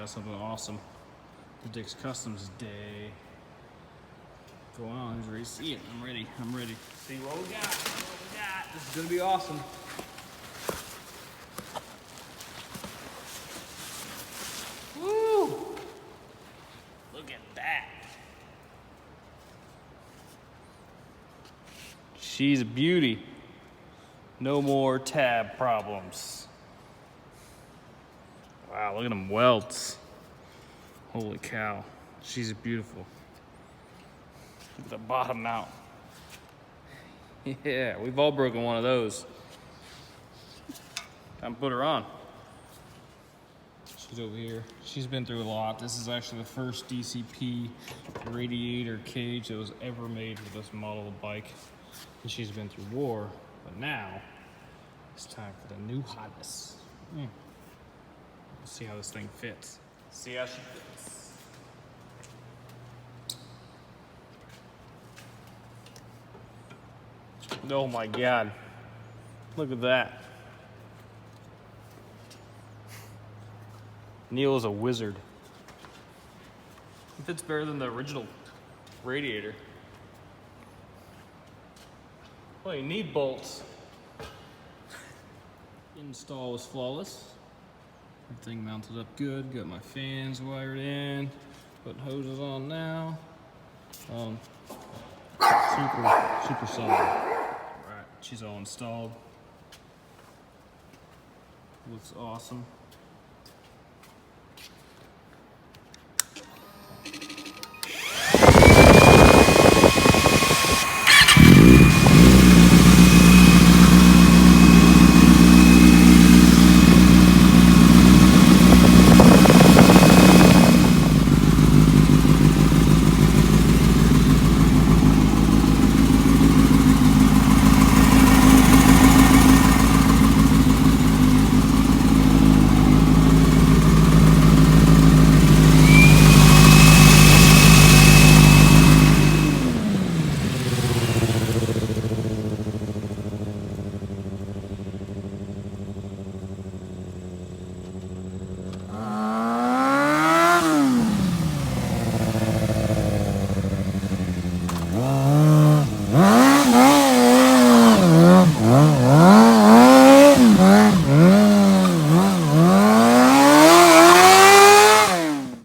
got something awesome. Dick's Customs Day. Go on, who's ready to see it? I'm ready. See what we got. This is gonna be awesome. Woo! Look at that. She's a beauty. No more tab problems. Wow, look at them welds. Holy cow. She's beautiful. Look at the bottom out. Yeah, we've all broken one of those. Time to put her on. She's over here. She's been through a lot. This is actually the first DCP radiator cage that was ever made for this model of bike. And she's been through war, but now it's time for the new hotness. Let's see how this thing fits. See how she fits. Oh my God. Look at that. Neil is a wizard. It fits better than the original radiator. Well, you need bolts. Install was flawless. Everything mounted up good. Got my fans wired in. Putting hoses on now. Super solid. Alright, she's all installed. Looks awesome.